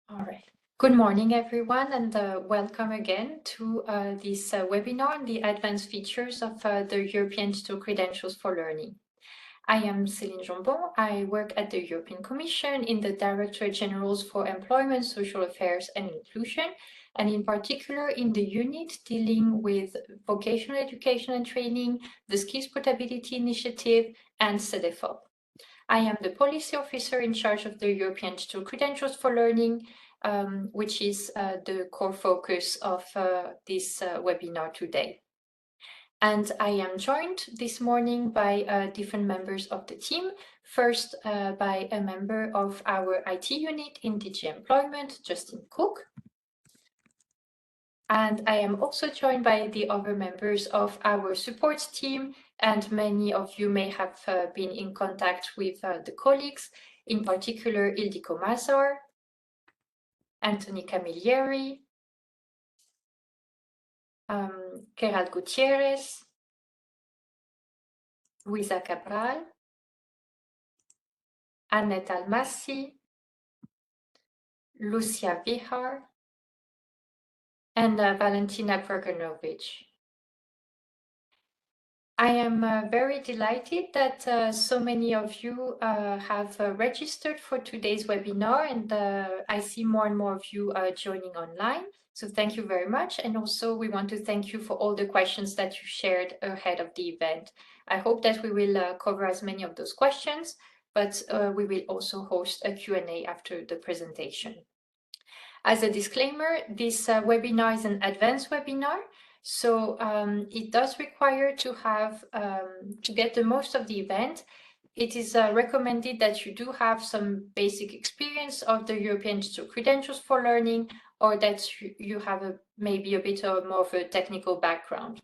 All right. Good morning, everyone, and welcome again to this webinar on the advanced features of the European Digital Credentials for Learning. I am Céline Jambon. I work at the European Commission in the Directorate Generals for Employment, Social Affairs and Inclusion, and in particular in the unit dealing with vocational education and training, the Skills Portability Initiative, and CEDEFOP. I am the policy officer in charge of the European Digital Credentials for Learning, which is the core focus of this webinar today. And I am joined this morning by different members of the team. First, by a member of our IT unit in DG Employment, Justin Cook. And I am also joined by the other members of our support team, and many of you may have been in contact with the colleagues, in particular Ildiko Mazar, Anthony Camilleri, Gerald Gutierrez, Luisa Cabral, Annette Almasi, Lucia Vihar, and Valentina Kroganovic. I am very delighted that so many of you have registered for today's webinar, and I see more and more of you joining online. So thank you very much. And also we want to thank you for all the questions that you shared ahead of the event. I hope that we will cover as many of those questions, but we will also host a Q&A after the presentation. As a disclaimer, this webinar is an advanced webinar. So it does require to have, to get the most of the event, it is recommended that you do have some basic experience of the European Digital Credentials for Learning, or that you have maybe a bit more of a technical background.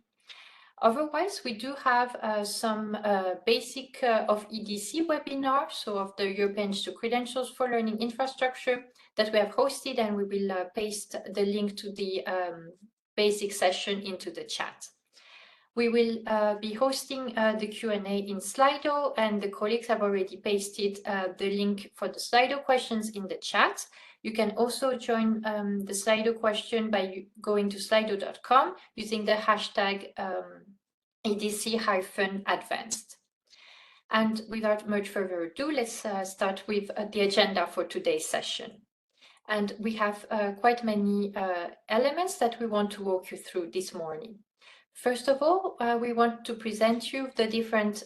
Otherwise, we do have some basic of EDC webinar, so of the European Digital Credentials for Learning infrastructure that we have hosted, and we will paste the link to the basic session into the chat. We will be hosting the Q&A in Slido, and the colleagues have already pasted the link for the Slido questions in the chat. You can also join the Slido question by going to slido.com using the hashtag EDC-advanced. And without much further ado, let's start with the agenda for today's session. And we have quite many elements that we want to walk you through this morning. First of all, we want to present you the different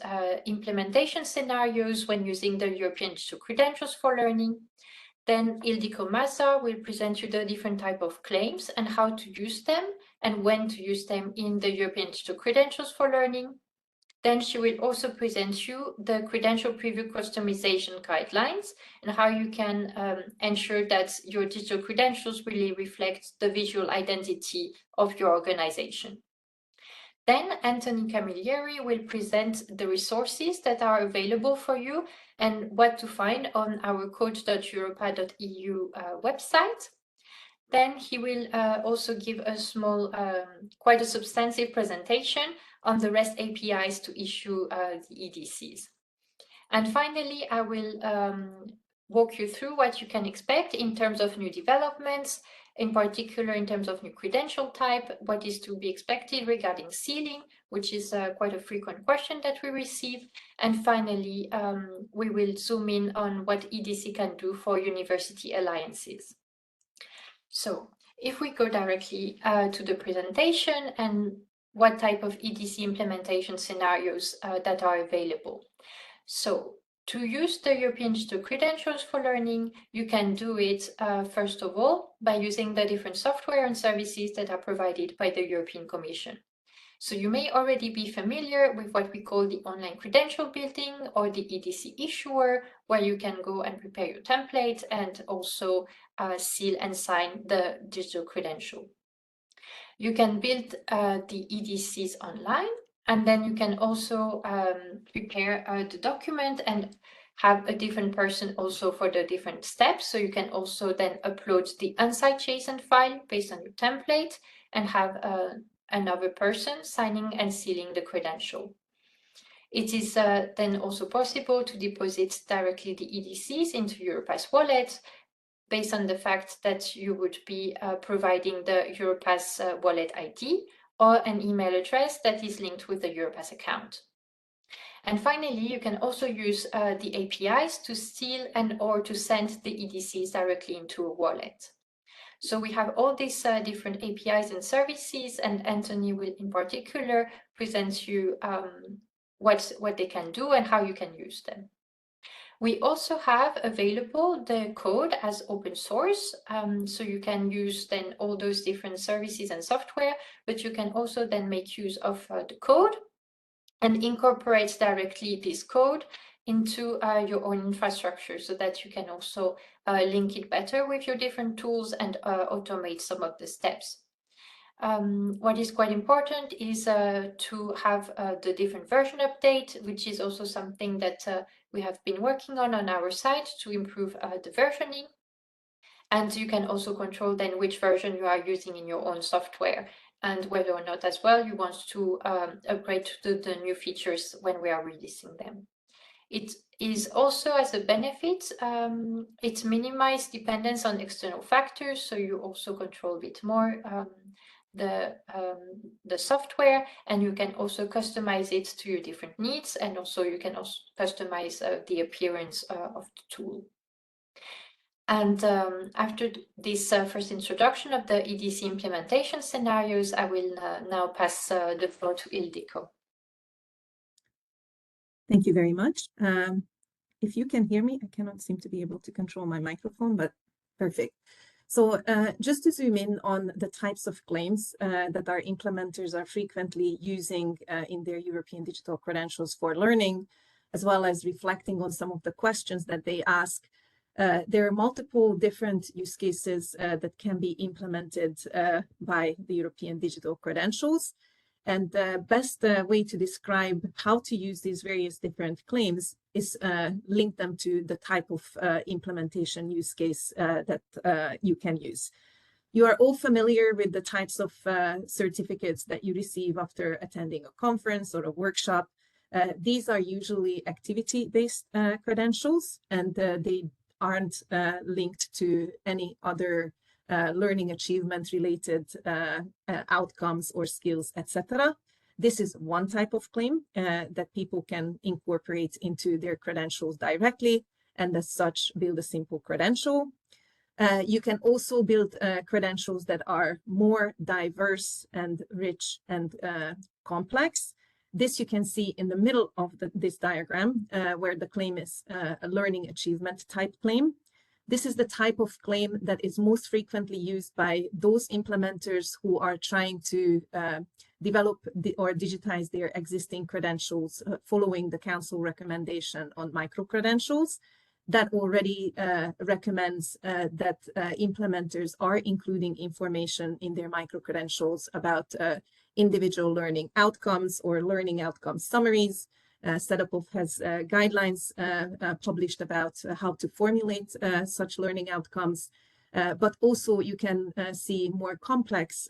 implementation scenarios when using the European Digital Credentials for Learning. Then Ildiko Mazar will present you the different type of claims and how to use them and when to use them in the European Digital Credentials for Learning. Then she will also present you the credential preview customization guidelines and how you can ensure that your digital credentials really reflect the visual identity of your organization. Then Anthony Camilleri will present the resources that are available for you and what to find on our code.europa.eu website. Then he will also give a small, quite a substantive presentation on the REST APIs to issue the EDCs. And finally, I will walk you through what you can expect in terms of new developments, in particular in terms of new credential type, what is to be expected regarding sealing, which is quite a frequent question that we receive. And finally, we will zoom in on what EDC can do for university alliances. So if we go directly to the presentation and what type of EDC implementation scenarios that are available. So to use the European Digital Credentials for Learning, you can do it, first of all, by using the different software and services that are provided by the European Commission. So you may already be familiar with what we call the online credential building or the EDC issuer, where you can go and prepare your template and also seal and sign the digital credential. You can build the EDCs online, and then you can also prepare the document and have a different person also for the different steps. So you can also then upload the unsigned JSON file based on your template and have another person signing and sealing the credential. It is then also possible to deposit directly the EDCs into Europass Wallet based on the fact that you would be providing the Europass wallet ID or an email address that is linked with the Europass account. And finally, you can also use the APIs to steal and or to send the EDCs directly into a wallet. So we have all these different APIs and services, and Anthony will in particular present you what they can do and how you can use them. We also have available the code as open source, so you can use then all those different services and software, but you can also then make use of the code and incorporate directly this code into your own infrastructure so that you can also link it better with your different tools and automate some of the steps. What is quite important is to have the different version update, which is also something that we have been working on our side to improve the versioning. And you can also control then which version you are using in your own software and whether or not as well you want to upgrade to the new features when we are releasing them. It is also as a benefit, it minimizes dependence on external factors, so you also control a bit more the software, and you can also customize it to your different needs, and also you can also customize the appearance of the tool. And after this first introduction of the EDC implementation scenarios, I will now pass the floor to Ildiko. Thank you very much. If you can hear me, I cannot seem to be able to control my microphone, but perfect. So just to zoom in on the types of claims that our implementers are frequently using in their European digital credentials for learning, as well as reflecting on some of the questions that they ask, there are multiple different use cases that can be implemented by the European digital credentials. And the best way to describe how to use these various different claims is link them to the type of implementation use case that you can use. You are all familiar with the types of certificates that you receive after attending a conference or a workshop. These are usually activity-based credentials, and they aren't linked to any other learning achievement related outcomes or skills, etc. This is one type of claim that people can incorporate into their credentials directly, and as such build a simple credential. You can also build credentials that are more diverse and rich and complex. This you can see in the middle of this diagram, where the claim is a learning achievement type claim. This is the type of claim that is most frequently used by those implementers who are trying to develop or digitize their existing credentials following the Council recommendation on micro-credentials that already recommends that implementers are including information in their micro-credentials about individual learning outcomes or learning outcome summaries. CEDAW has guidelines published about how to formulate such learning outcomes, but also you can see more complex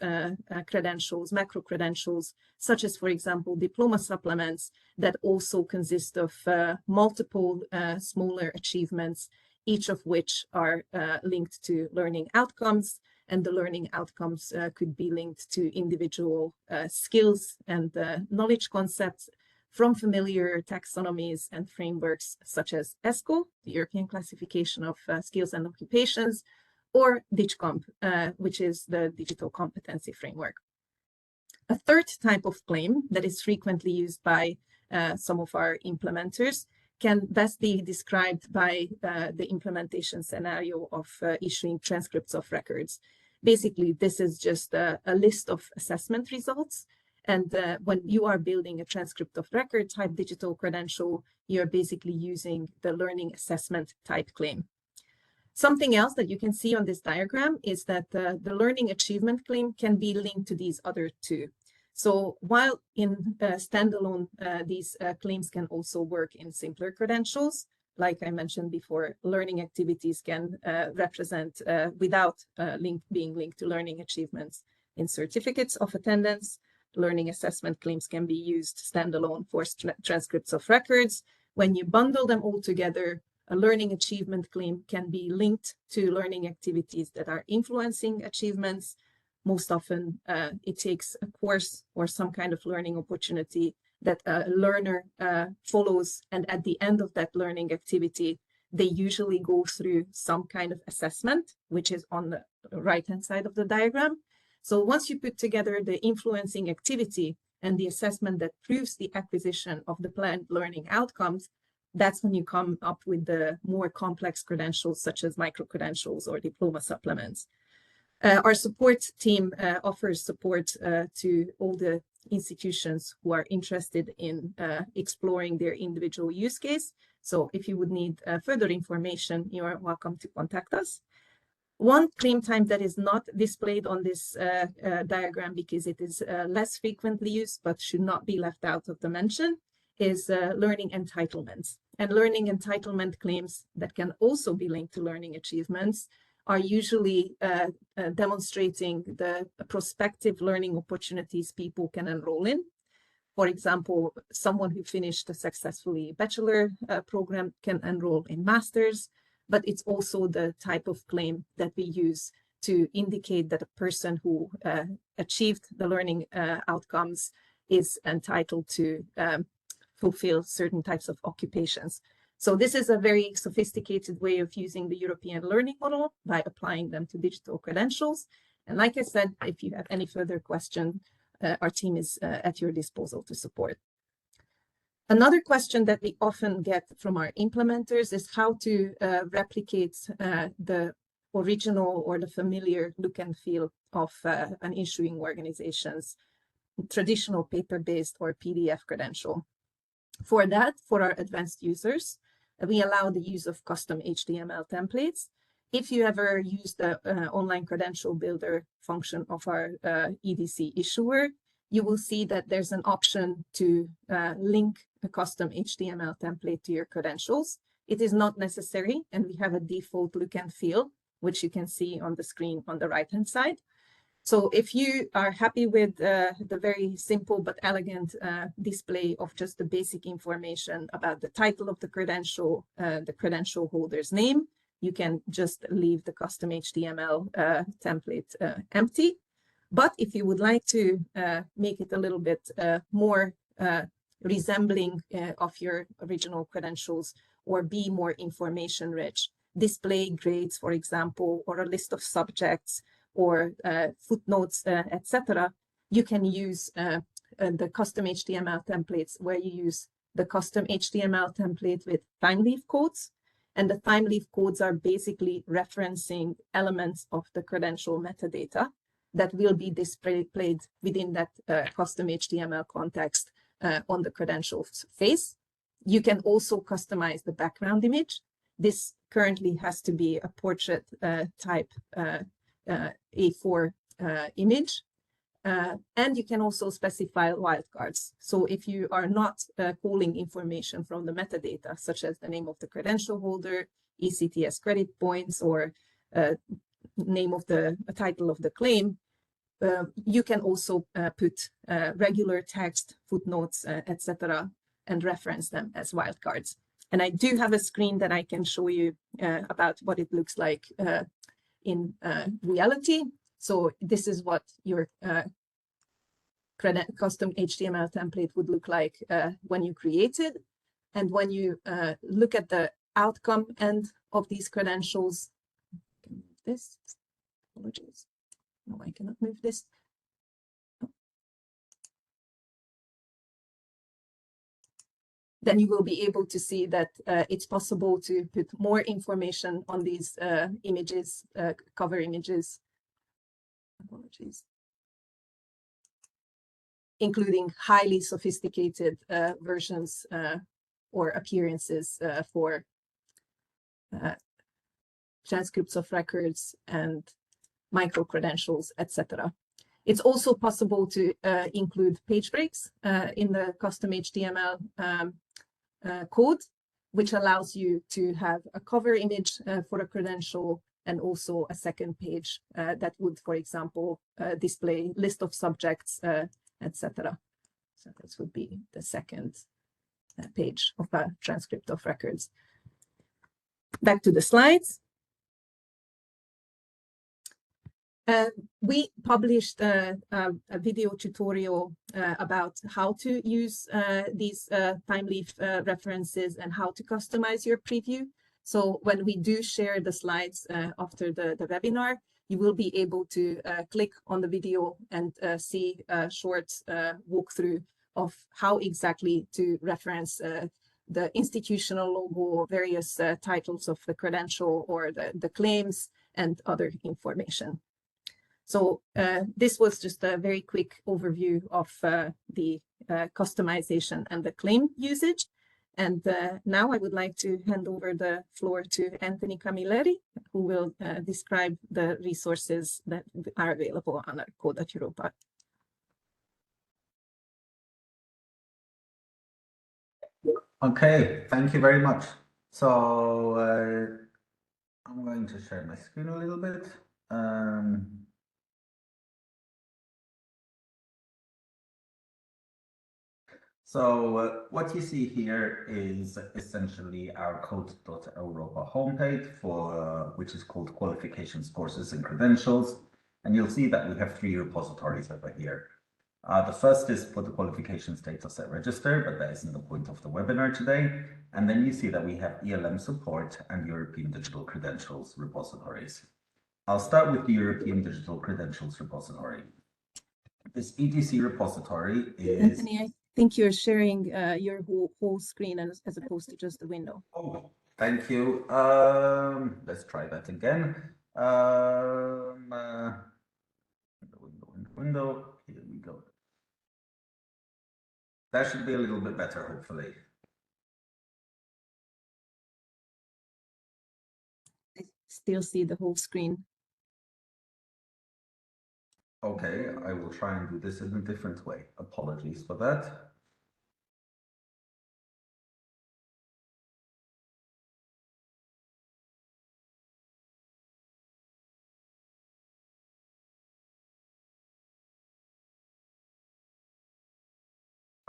credentials, macro credentials, such as, for example, diploma supplements that also consist of multiple smaller achievements, each of which are linked to learning outcomes, and the learning outcomes could be linked to individual skills and knowledge concepts from familiar taxonomies and frameworks such as ESCO, the European Classification of Skills and Occupations, or DigComp, which is the Digital Competency Framework. A third type of claim that is frequently used by some of our implementers can best be described by the implementation scenario of issuing transcripts of records. Basically, this is just a list of assessment results. And when you are building a transcript of record type digital credential, you're basically using the learning assessment type claim. Something else that you can see on this diagram is that the learning achievement claim can be linked to these other two. So while in standalone, these claims can also work in simpler credentials, like I mentioned before, learning activities can represent without being linked to learning achievements in certificates of attendance. Learning assessment claims can be used standalone for transcripts of records. When you bundle them all together, a learning achievement claim can be linked to learning activities that are influencing achievements. Most often, it takes a course or some kind of learning opportunity that a learner follows, and at the end of that learning activity, they usually go through some kind of assessment, which is on the right-hand side of the diagram. So once you put together the influencing activity and the assessment that proves the acquisition of the planned learning outcomes, that's when you come up with the more complex credentials, such as micro-credentials or diploma supplements. Our support team offers support to all the institutions who are interested in exploring their individual use case. So if you would need further information, you are welcome to contact us. One claim type that is not displayed on this diagram because it is less frequently used but should not be left out of the mention is learning entitlements. And learning entitlement claims that can also be linked to learning achievements are usually demonstrating the prospective learning opportunities people can enroll in. For example, someone who finished a successfully bachelor program can enroll in master's, but it's also the type of claim that we use to indicate that a person who achieved the learning outcomes is entitled to fulfill certain types of occupations. So this is a very sophisticated way of using the European learning model by applying them to digital credentials. And like I said, if you have any further question, our team is at your disposal to support. Another question that we often get from our implementers is how to replicate the original or the familiar look and feel of an issuing organization's traditional paper-based or PDF credential. For that, for our advanced users, we allow the use of custom HTML templates. If you ever use the online credential builder function of our EDC issuer, you will see that there's an option to link a custom HTML template to your credentials. It is not necessary, and we have a default look and feel, which you can see on the screen on the right-hand side. So if you are happy with the very simple but elegant display of just the basic information about the title of the credential holder's name, you can just leave the custom HTML template empty. But if you would like to make it a little bit more resembling of your original credentials or be more information rich, display grades, for example, or a list of subjects or footnotes, etc., you can use the custom HTML templates where you use the custom HTML template with time leaf codes. And the time leaf codes are basically referencing elements of the credential metadata that will be displayed within that custom HTML context on the credentials face. You can also customize the background image. This currently has to be a portrait type A4 image. And you can also specify wildcards. So if you are not pulling information from the metadata, such as the name of the credential holder, ECTS credit points, or name of the title of the claim, you can also put regular text, footnotes, etc., and reference them as wildcards. And I do have a screen that I can show you about what it looks like in reality. So this is what your custom HTML template would look like when you create it. And when you look at the outcome end of these credentials, I can move this, apologies. No, I cannot move this. Then you will be able to see that it's possible to put more information on these images, cover images, apologies, including highly sophisticated versions or appearances for transcripts of records and micro-credentials, etc. It's also possible to include page breaks in the custom HTML code, which allows you to have a cover image for a credential and also a second page that would, for example, display list of subjects, etc. So this would be the second page of a transcript of records. back to the slides. We published a video tutorial about how to use these time-leaf references and how to customize your preview. So when we do share the slides after the webinar, you will be able to click on the video and see a short walkthrough of how exactly to reference the institutional logo, various titles of the credential or the claims and other information. So this was just a very quick overview of the customization and the claim usage. And now I would like to hand over the floor to Anthony Camilleri, who will describe the resources that are available on Code@Europa. Okay, thank you very much. So I'm going to share my screen a little bit. So what you see here is essentially our Code@Europa homepage for which is called Qualifications, Courses and Credentials. And you'll see that we have 3 repositories over here. The first is for the qualifications dataset register, but that isn't the point of the webinar today. And then you see that we have ELM support and European Digital Credentials repositories. I'll start with the European Digital Credentials repository. This EDC repository is... Anthony, I think you're sharing your whole screen as opposed to just the window. Oh, thank you. Let's try that again. Window, here we go. That should be a little bit better, hopefully. I still see the whole screen. Okay, I will try and do this in a different way. Apologies for that.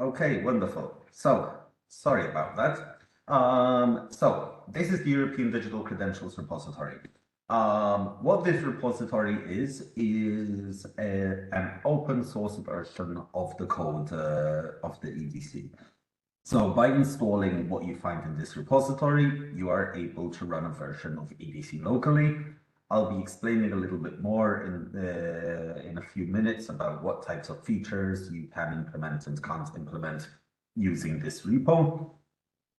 Okay, wonderful. So, sorry about that. So, this is the European Digital Credentials repository. What this repository is an open source version of the code of the EDC. So by installing what you find in this repository, you are able to run a version of EDC locally. I'll be explaining a little bit more in a few minutes about what types of features you can implement and can't implement using this repo.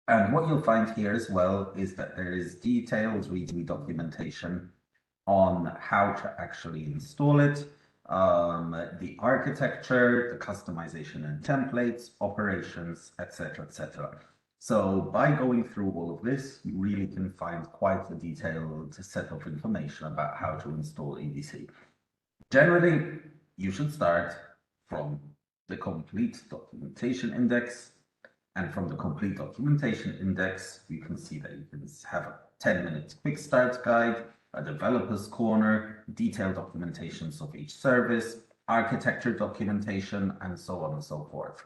And what you'll find here as well is that there is detailed README documentation on how to actually install it, the architecture, the customization and templates, operations, etc., etc. So by going through all of this, you really can find quite a detailed set of information about how to install EDC. Generally, you should start from the complete documentation index. And from the complete documentation index, you can see that you can have a 10-minute quick start guide, a developer's corner, detailed documentations of each service, architecture documentation, and so on and so forth.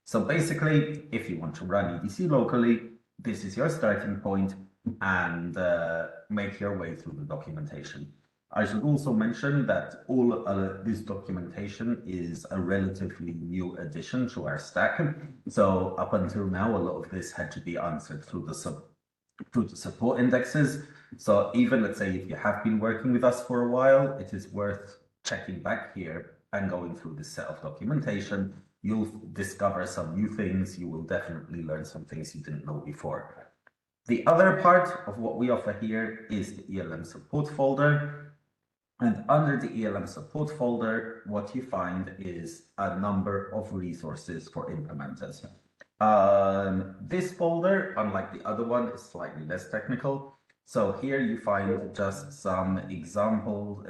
So basically, if you want to run EDC locally, this is your starting point, and make your way through the documentation. I should also mention that all this documentation is a relatively new addition to our stack. So up until now, a lot of this had to be answered through the support indexes. So even, let's say, if you have been working with us for a while, it is worth checking back here and going through this set of documentation. You'll discover some new things. You will definitely learn some things you didn't know before. The other part of what we offer here is the ELM support folder. And under the ELM support folder, what you find is a number of resources for implementers. This folder, unlike the other one, is slightly less technical. So here you find just some examples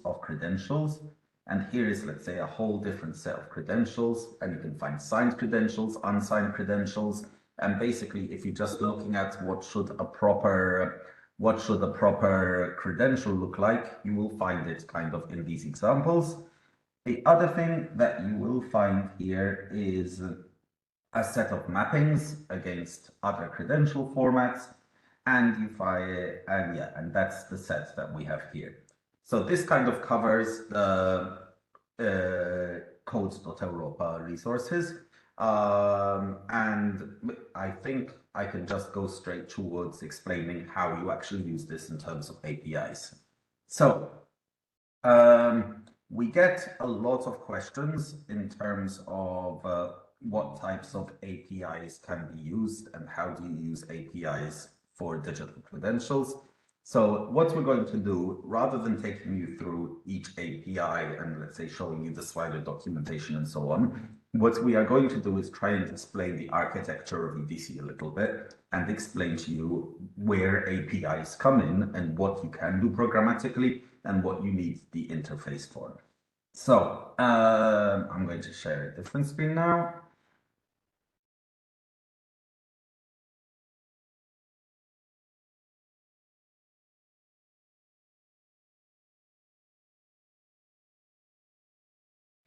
of credentials. And here is, let's say, a whole different set of credentials. And you can find signed credentials, unsigned credentials. And basically, if you're just looking at what should a proper credential look like, you will find it kind of in these examples. The other thing that you will find here is a set of mappings against other credential formats. and you fire, and that's the set that we have here. So this kind of covers the codes.europa resources. And I think I can just go straight towards explaining how you actually use this in terms of APIs. So we get a lot of questions in terms of what types of APIs can be used and how do you use APIs for digital credentials. So what we're going to do, rather than taking you through each API and let's say showing you the Slido documentation and so on, what we are going to do is try and explain the architecture of EDC a little bit and explain to you where APIs come in and what you can do programmatically and what you need the interface for. So I'm going to share a different screen now.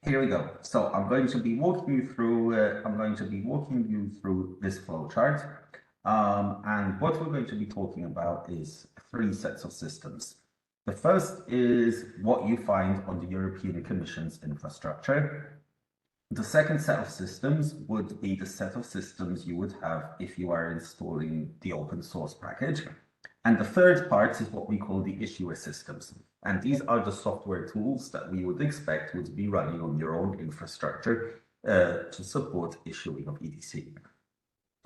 Here we go. So I'm going to be walking you through. This flowchart, and what we're going to be talking about is 3 sets of systems. The first is what you find on the European Commission's infrastructure. The second set of systems would be the set of systems you would have if you are installing the open source package. And the third part is what we call the issuer systems. And these are the software tools that we would expect would be running on your own infrastructure to support issuing of EDC.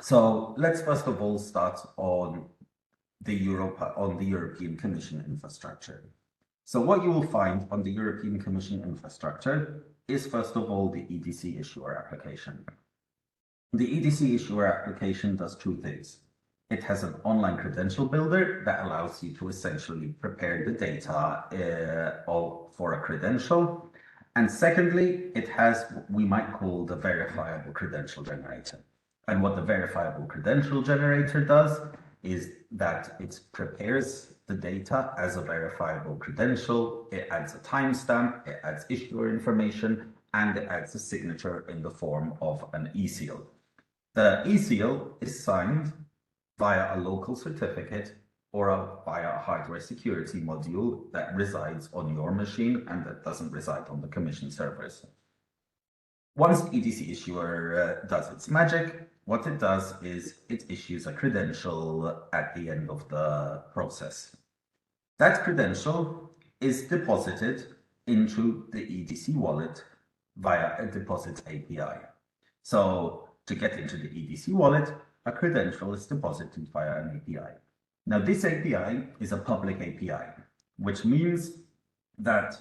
So let's first of all start on the European Commission infrastructure. So what you will find on the European Commission infrastructure is first of all the EDC issuer application. The EDC issuer application does 2 things. It has an online credential builder that allows you to essentially prepare the data for a credential. And secondly, it has what we might call the verifiable credential generator. And what the verifiable credential generator does is that it prepares the data as a verifiable credential. It adds a timestamp, it adds issuer information, and it adds a signature in the form of an e-seal. The e-seal is signed via a local certificate or via a hardware security module that resides on your machine and that doesn't reside on the Commission servers. Once the EDC issuer does its magic, what it does is it issues a credential at the end of the process. That credential is deposited into the EDC wallet via a deposit API. So to get into the EDC wallet, a credential is deposited via an API. Now, this API is a public API, which means that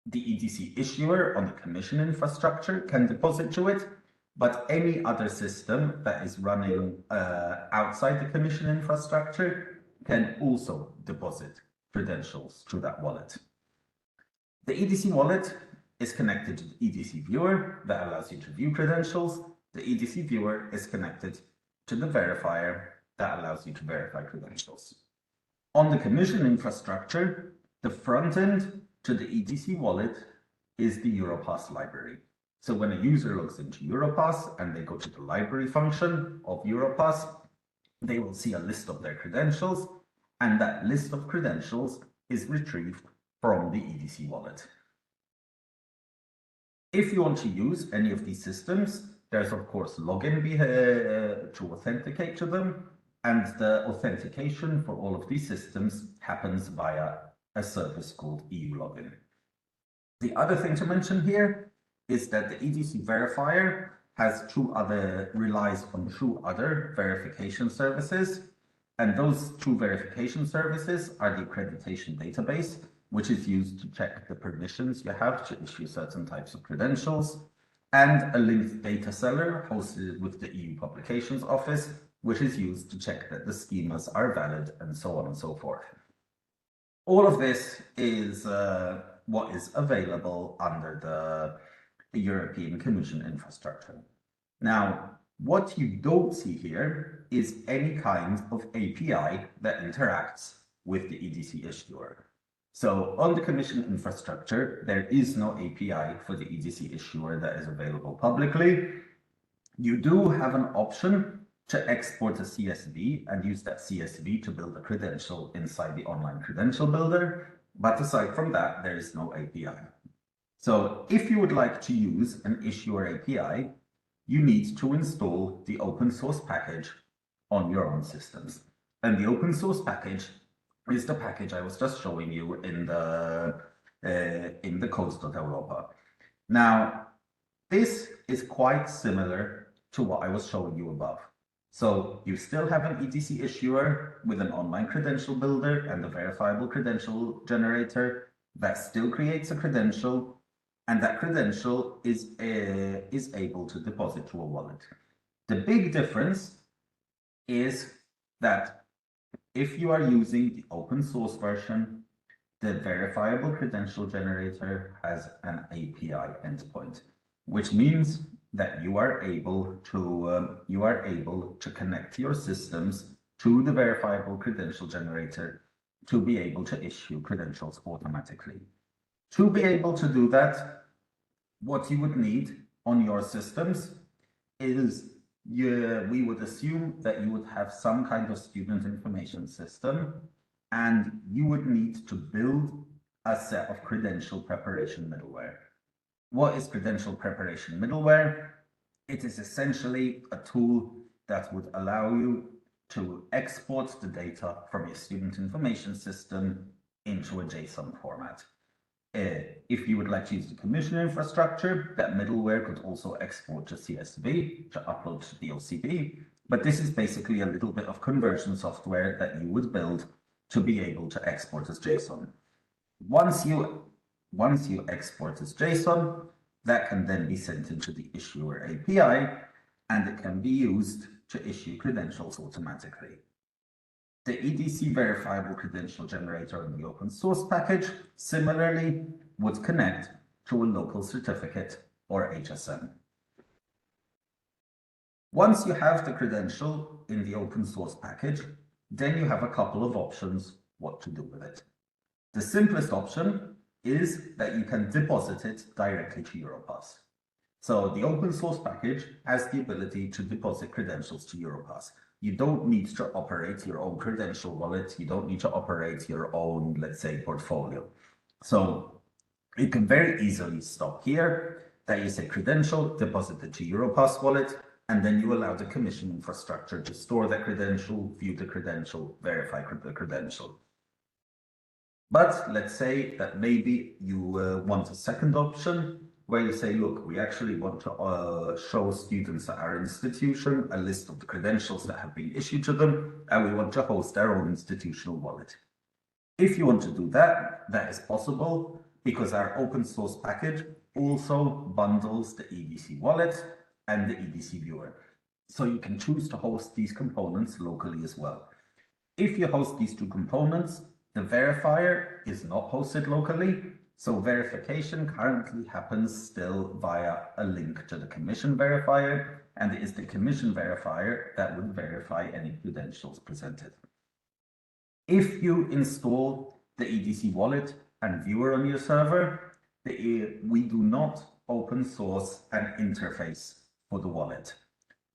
the EDC issuer on the Commission infrastructure can deposit to it, but any other system that is running outside the Commission infrastructure can also deposit credentials to that wallet. The EDC wallet is connected to the EDC viewer that allows you to view credentials. The EDC viewer is connected to the verifier that allows you to verify credentials. On the Commission infrastructure, the front end to the EDC wallet is the Europass library. So when a user logs into Europass and they go to the library function of Europass, they will see a list of their credentials, and that list of credentials is retrieved from the EDC wallet. If you want to use any of these systems, there's of course login to authenticate to them, and the authentication for all of these systems happens via a service called EU Login. The other thing to mention here is that the EDC verifier relies on 2 other verification services, and those 2 verification services are the accreditation database, which is used to check the permissions you have to issue certain types of credentials, and a linked data seller hosted with the EU Publications Office, which is used to check that the schemas are valid and so on and so forth. All of this is what is available under the European Commission infrastructure. Now, what you don't see here is any kind of API that interacts with the EDC issuer. So on the Commission infrastructure, there is no API for the EDC issuer that is available publicly. You do have an option to export a CSV and use that CSV to build a credential inside the online credential builder. But aside from that, there is no API. So if you would like to use an issuer API, you need to install the open source package on your own systems. And the open source package is the package I was just showing you in the codes.europa. Now, this is quite similar to what I was showing you above. So you still have an EDC issuer with an online credential builder and a verifiable credential generator that still creates a credential, and that credential is able to deposit to a wallet. The big difference is that if you are using the open source version, the verifiable credential generator has an API endpoint, which means that you are able to connect your systems to the verifiable credential generator to be able to issue credentials automatically. To be able to do that, what you would need on your systems is we would assume that you would have some kind of student information system, and you would need to build a set of credential preparation middleware. What is credential preparation middleware? It is essentially a tool that would allow you to export the data from your student information system into a JSON format. If you would like to use the commission infrastructure, that middleware could also export to CSV to upload to the OCB, but this is basically a little bit of conversion software that you would build to be able to export as JSON. Once you export as JSON, that can then be sent into the issuer API, and it can be used to issue credentials automatically. The EDC verifiable credential generator in the open source package similarly would connect to a local certificate or HSM. Once you have the credential in the open source package, then you have a couple of options what to do with it. The simplest option is that you can deposit it directly to Europass. So the open source package has the ability to deposit credentials to Europass. You don't need to operate your own credential wallet. You don't need to operate your own, let's say, portfolio. So you can very easily stop here that you say credential deposited to Europass wallet, and then you allow the commission infrastructure to store the credential, view the credential, verify the credential. But let's say that maybe you want a second option where you say, look, we actually want to show students at our institution a list of the credentials that have been issued to them, and we want to host our own institutional wallet. If you want to do that, that is possible because our open source package also bundles the EDC wallet and the EDC viewer. So you can choose to host these components locally as well. If you host these two components, the verifier is not hosted locally, so verification currently happens still via a link to the commission verifier, and it is the commission verifier that would verify any credentials presented. If you install the EDC wallet and viewer on your server, we do not open source an interface for the wallet.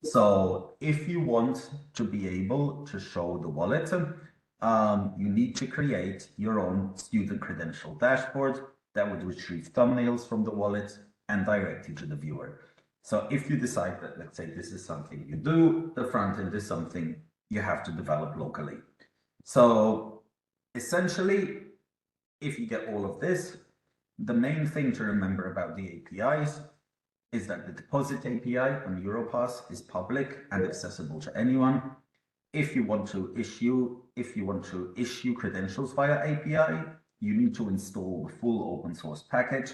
So if you want to be able to show the wallet, you need to create your own student credential dashboard that would retrieve thumbnails from the wallet and direct you to the viewer. So if you decide that, let's say, this is something you do, the front end is something you have to develop locally. So essentially, if you get all of this, the main thing to remember about the APIs is that the deposit API on Europass is public and accessible to anyone. If you want to issue credentials via API, you need to install the full open source package.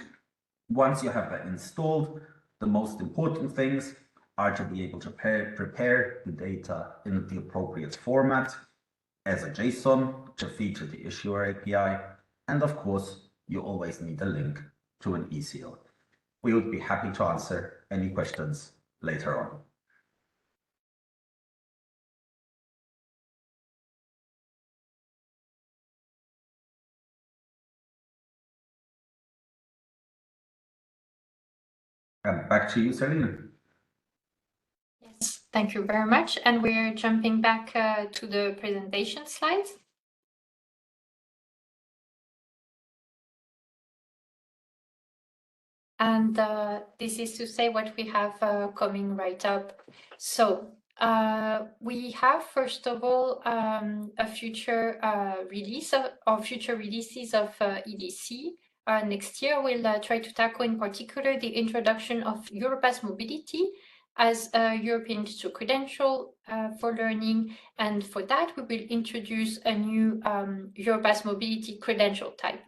Once you have that installed, the most important things are to be able to prepare the data in the appropriate format as a JSON to feed to the issuer API. And of course, you always need a link to an eSeal. We would be happy to answer any questions later on. And back to you, Selina. Yes. Thank you very much. And we're jumping back to the presentation slides. And this is to say what we have coming right up. So we have, first of all, a future release of future releases of EDC. Next year, we'll try to tackle in particular the introduction of Europass Mobility as a European digital credential for learning. And for that, we will introduce a new Europass Mobility credential type.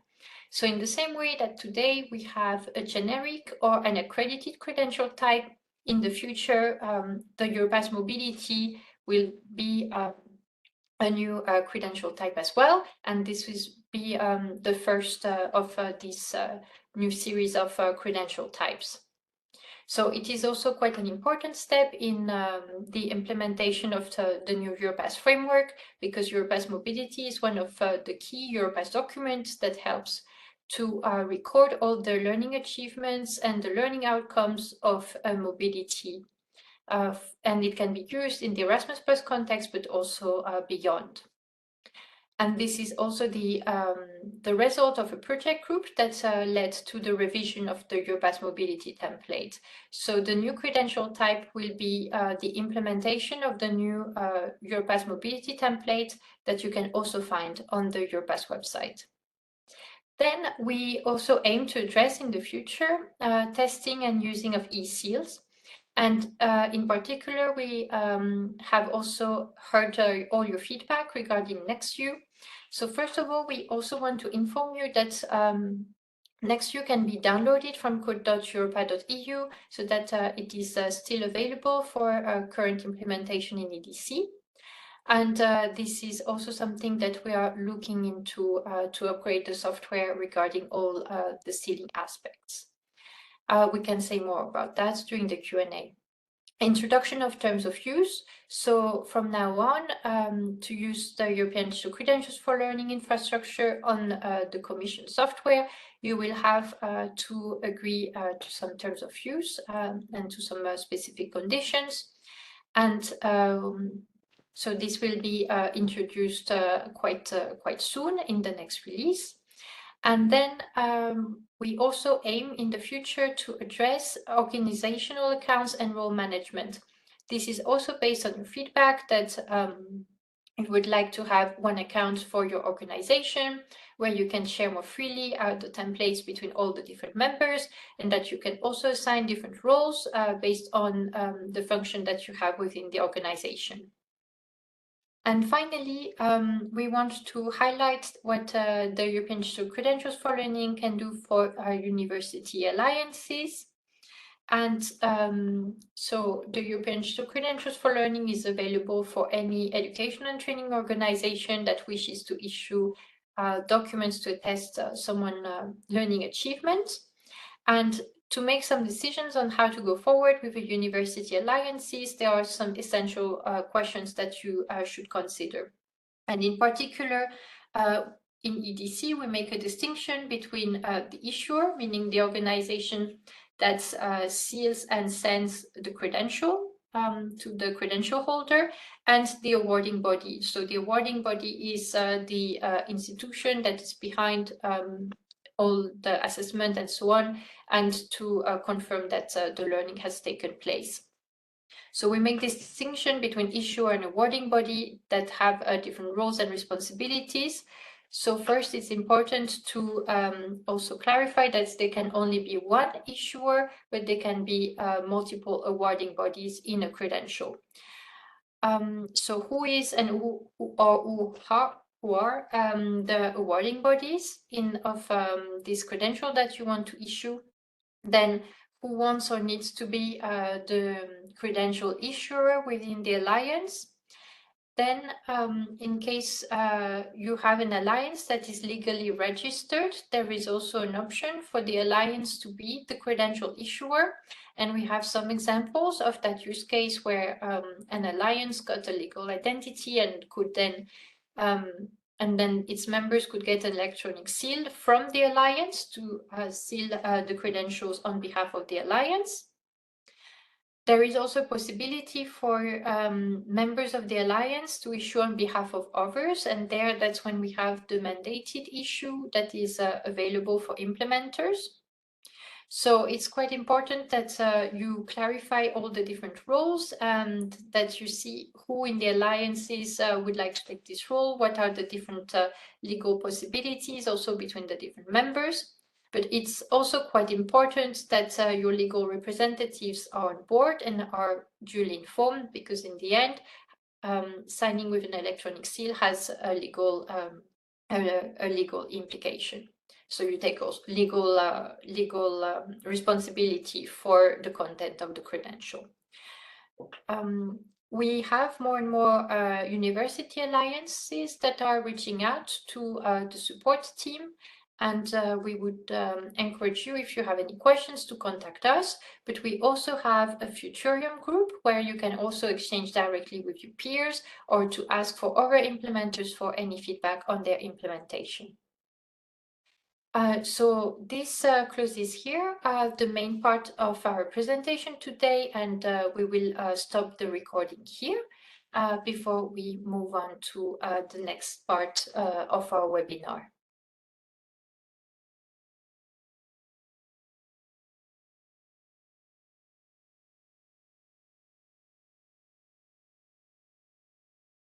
So in the same way that today we have a generic or an accredited credential type, in the future, the Europass Mobility will be a new credential type as well. And this will be the first of this new series of credential types. So it is also quite an important step in the implementation of the new Europass framework, because Europass Mobility is one of the key Europass documents that helps to record all the learning achievements and the learning outcomes of mobility. And it can be used in the Erasmus Plus context, but also beyond. And this is also the result of a project group that led to the revision of the Europass Mobility template. So the new credential type will be the implementation of the new Europass Mobility template that you can also find on the Europass website. Then we also aim to address in the future testing and using of e-seals. And in particular, we have also heard all your feedback regarding NextView. So first of all, we also want to inform you that NextView can be downloaded from code.europa.eu, so that it is still available for current implementation in EDC. And this is also something that we are looking into to upgrade the software regarding all the sealing aspects. We can say more about that during the Q&A. Introduction of terms of use. So from now on, to use the European Digital Credentials for Learning infrastructure on the Commission software, you will have to agree to some terms of use and to some specific conditions. And so this will be introduced quite soon in the next release. And then we also aim in the future to address organizational accounts and role management. This is also based on your feedback that you would like to have one account for your organization, where you can share more freely the templates between all the different members, and that you can also assign different roles based on the function that you have within the organization. And finally, we want to highlight what the European Digital Credentials for Learning can do for our university alliances. And so the European Digital Credentials for Learning is available for any education and training organization that wishes to issue documents to attest someone's learning achievements. And to make some decisions on how to go forward with the university alliances, there are some essential questions that you should consider. And in particular, in EDC, we make a distinction between the issuer, meaning the organization that seals and sends the credential to the credential holder, and the awarding body. So the awarding body is the institution that is behind all the assessment and so on, and to confirm that the learning has taken place. So we make this distinction between issuer and awarding body that have different roles and responsibilities. So first, it's important to also clarify that there can only be one issuer, but there can be multiple awarding bodies in a credential. So who is and who are the awarding bodies of this credential that you want to issue? Then who wants or needs to be the credential issuer within the alliance? Then in case you have an alliance that is legally registered, there is also an option for the alliance to be the credential issuer. And we have some examples of that use case where an alliance got a legal identity and could then and then its members could get an electronic seal from the alliance to seal the credentials on behalf of the alliance. There is also a possibility for members of the Alliance to issue on behalf of others, and that's when we have the mandated issue that is available for implementers. So it's quite important that you clarify all the different roles and that you see who in the alliances would like to take this role, what are the different legal possibilities also between the different members. But it's also quite important that your legal representatives are on board and are duly informed, because in the end, signing with an electronic seal has a legal implication. So you take also legal responsibility for the content of the credential. We have more and more university alliances that are reaching out to the support team, and we would encourage you, if you have any questions, to contact us. But we also have a Futurium group where you can also exchange directly with your peers or to ask for other implementers for any feedback on their implementation. So this closes here the main part of our presentation today, and we will stop the recording here before we move on to the next part of our webinar.